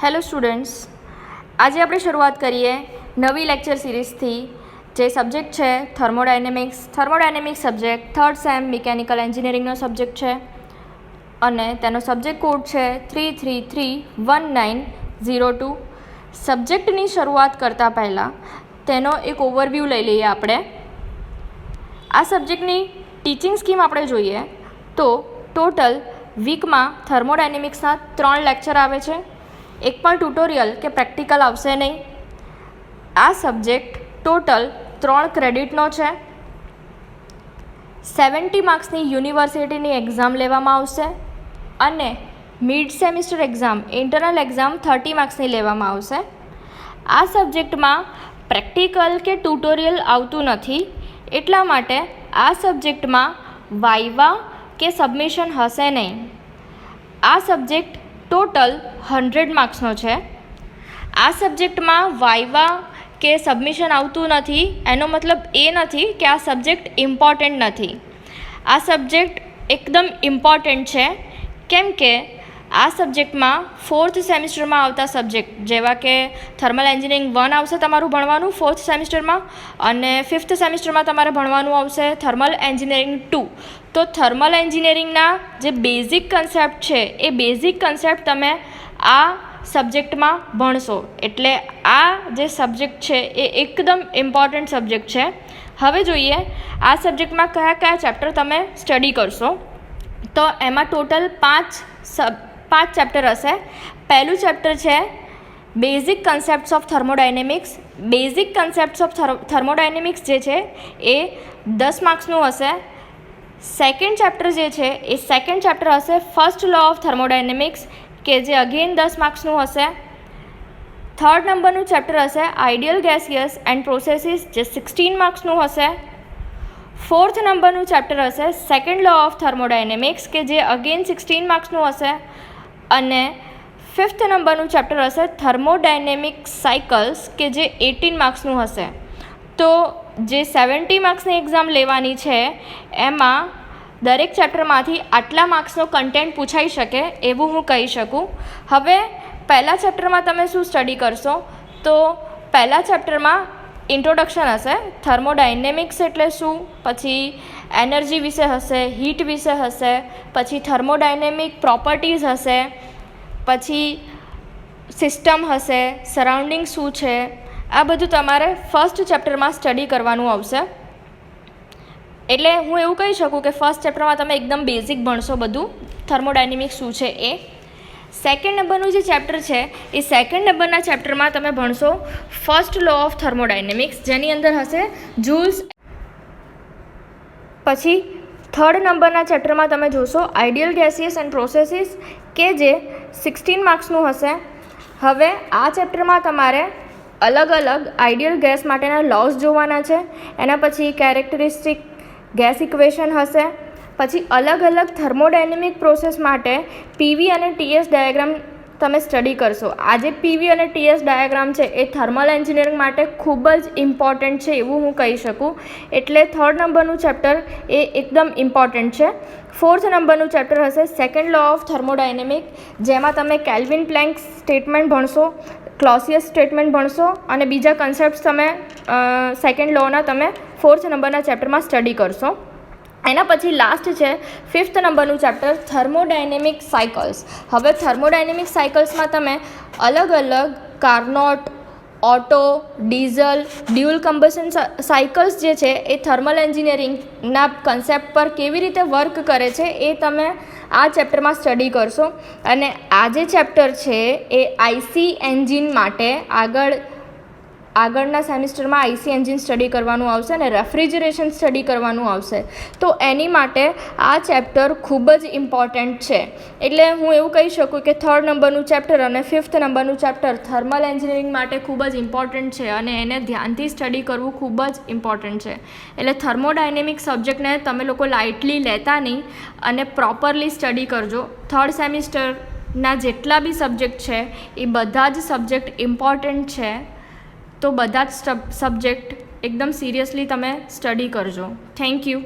Hello students, આજે આપણે શરૂઆત કરીએ નવી લેક્ચર સિરીઝથી. જે સબ્જેક્ટ છે thermodynamics subject third sem mechanical એન્જિનિયરિંગનો સબ્જેક્ટ છે અને તેનો સબ્જેક્ટ કોડ છે 3331902. સબ્જેક્ટની શરૂઆત કરતાં પહેલાં તેનો એક ઓવરવ્યૂ લઈ લઈએ આપણે. આ સબ્જેક્ટની ટીચિંગ સ્કીમ આપણે જોઈએ તો ટોટલ વીકમાં થર્મોડાયનેમિક્સના 3 લેક્ચર આવે છે. એક પણ ટ્યુટોરિયલ કે પ્રેક્ટિકલ આવશે નહીં. આ સબ્જેક્ટ ટોટલ 3 ક્રેડિટનો છે. 70 માર્ક્સની યુનિવર્સિટીની એક્ઝામ લેવામાં આવશે અને mid semester exam internal exam 30 માર્ક્સની લેવામાં આવશે. આ સબ્જેક્ટમાં પ્રેક્ટિકલ કે ટ્યુટોરિયલ આવતું નથી, એટલા માટે આ સબ્જેક્ટમાં વાઇવા કે સબમિશન હશે નહીં. આ સબ્જેક્ટ ટોટલ 100 માર્ક્સનો છે. આ સબ્જેક્ટમાં વાઇવા કે સબમિશન આવતું નથી એનો મતલબ એ નથી કે આ સબ્જેક્ટ ઇમ્પોર્ટન્ટ નથી. આ સબ્જેક્ટ એકદમ ઇમ્પોર્ટન્ટ છે, કેમ કે આ સબ્જેક્ટમાં 4th સેમિસ્ટરમાં આવતા સબ્જેક્ટ જેવા કે થર્મલ એન્જિનિયરિંગ 1 આવશે તમારું ભણવાનું 4th સેમિસ્ટરમાં, અને 5th સેમિસ્ટરમાં તમારે ભણવાનું આવશે થર્મલ એન્જિનિયરિંગ 2. તો થર્મલ એન્જિનિયરિંગના જે બેઝિક કન્સેપ્ટ છે એ બેઝિક કન્સેપ્ટ તમે આ સબ્જેક્ટમાં ભણશો. એટલે આ જે સબ્જેક્ટ છે એ એકદમ ઇમ્પોર્ટન્ટ સબ્જેક્ટ છે. હવે જોઈએ આ સબ્જેક્ટમાં કયા કયા ચેપ્ટર તમે સ્ટડી કરશો. તો એમાં ટોટલ 5 ચેપ્ટર હશે. પહેલું ચેપ્ટર છે basic concepts of thermodynamics. Basic concepts of thermodynamics જે છે એ 10 માર્ક્સનું હશે. સેકન્ડ ચેપ્ટર જે છે એ સેકન્ડ ચેપ્ટર હશે ફર્સ્ટ લો ઓફ થર્મોડાયનેમિક્સ, કે જે અગેન 10 માર્ક્સનું હશે. થર્ડ નંબરનું ચેપ્ટર હશે આઇડિયલ ગેસિયસ એન્ડ પ્રોસેસીસ, જે 16 માર્ક્સનું હશે. ફોર્થ નંબરનું ચેપ્ટર હશે સેકન્ડ લો ઓફ થર્મોડાયનેમિક્સ, કે જે અગેન 16 માર્ક્સનું હશે. અને ફિફ્થ નંબરનું ચેપ્ટર હશે થર્મોડાયનેમિક સાયકલ્સ, કે જે 18 માર્ક્સનું હશે. તો જે 70 માર્ક્સની એક્ઝામ લેવાની છે એમાં દરેક ચેપ્ટરમાંથી આટલા માર્ક્સનો કન્ટેન્ટ પૂછાઈ શકે એવું હું કહી શકું. હવે પહેલા ચેપ્ટરમાં તમે શું સ્ટડી કરશો, તો પહેલા ચેપ્ટરમાં ઇન્ટ્રોડક્શન હશે. થર્મોડાયનેમિક્સ એટલે શું, પછી એનર્જી વિશે હશે, હીટ વિશે હશે, પછી થર્મોડાયનેમિક પ્રોપર્ટીઝ હશે, પછી સિસ્ટમ હશે, સરાઉન્ડિંગ શું છે, આ બધું તમારે ફર્સ્ટ ચેપ્ટરમાં સ્ટડી કરવાનું આવશે. એટલે હું એવું કહી શકું કે ફર્સ્ટ ચેપ્ટરમાં તમે એકદમ બેઝિક ભણશો બધું થર્મોડાયનેમિક્સ શું છે એ. સેકન્ડ નંબરનું જે ચેપ્ટર છે એ સેકન્ડ નંબરના ચેપ્ટરમાં તમે ભણશો ફર્સ્ટ લો ઓફ થર્મોડાયનેમિક્સ, જેની અંદર હશે જૂલ્સ. પછી થર્ડ નંબરના ચેપ્ટરમાં તમે જોશો આઇડિયલ ગેસિયસ એન્ડ પ્રોસેસીસ, કે જે 16 માર્ક્સનું હશે. હવે આ ચેપ્ટરમાં તમારે અલગ અલગ આઇડિયલ ગેસ માટેના લોઝ જોવાના છે. એના પછી કેરેક્ટરિસ્ટિક ગેસ ઇક્વેશન હશે. પછી અલગ અલગ થર્મોડાયનેમિક પ્રોસેસ માટે પીવી અને ટીએસ ડાયાગ્રામ તમે સ્ટડી કરશો. આ જે પીવી અને ટીએસ ડાયાગ્રામ છે એ થર્મલ એન્જિનિયરિંગ માટે ખૂબ જ ઇમ્પોર્ટન્ટ છે એવું હું કહી શકું. એટલે થર્ડ નંબરનું ચેપ્ટર એ એકદમ ઇમ્પોર્ટન્ટ છે. ફોર્થ નંબરનું ચેપ્ટર હશે સેકન્ડ લો ઓફ થર્મોડાયનેમિક, જેમાં તમે કેલ્વિન પ્લેન્ક સ્ટેટમેન્ટ ભણશો, ક્લોસિયસ સ્ટેટમેન્ટ ભણશો અને બીજા કન્સેપ્ટ્સ તમે સેકન્ડ લોના તમે ફોર્થ નંબરના ચેપ્ટરમાં સ્ટડી કરશો. એના પછી લાસ્ટ છે ફિફ્થ નંબરનું ચેપ્ટર થર્મોડાયનેમિક સાયકલ્સ. હવે થર્મોડાયનેમિક સાયકલ્સમાં તમે અલગ અલગ Carnot, auto, diesel, dual combustion cycles જે છે એ થર્મલ એન્જિનિયરિંગના કન્સેપ્ટ પર કેવી રીતે વર્ક કરે છે એ તમે આ ચેપ્ટરમાં સ્ટડી કરશો. અને આ જે ચેપ્ટર છે એ આઈસી એન્જિન માટે આગળના સેમિસ્ટરમાં આઈસી એન્જિન સ્ટડી કરવાનું આવશે અને રેફ્રિજરેશન સ્ટડી કરવાનું આવશે. તો એની માટે આ ચેપ્ટર ખૂબ જ ઇમ્પોર્ટન્ટ છે. એટલે હું એવું કહી શકું કે થર્ડ નંબરનું ચેપ્ટર અને ફિફ્થ નંબરનું ચેપ્ટર થર્મલ એન્જિનિયરિંગ માટે ખૂબ જ ઇમ્પોર્ટન્ટ છે અને એને ધ્યાનથી સ્ટડી કરવું ખૂબ જ ઇમ્પોર્ટન્ટ છે. એટલે થર્મોડાયનેમિક સબ્જેક્ટને તમે લોકો લાઇટલી લેતા નહીં અને પ્રોપરલી સ્ટડી કરજો. થર્ડ સેમિસ્ટરના જેટલા બી સબ્જેક્ટ છે એ બધા જ સબ્જેક્ટ ઇમ્પોર્ટન્ટ છે. તો બધા જ સબ્જેક્ટ એકદમ સિરિયસલી તમે સ્ટડી કરજો. Thank you.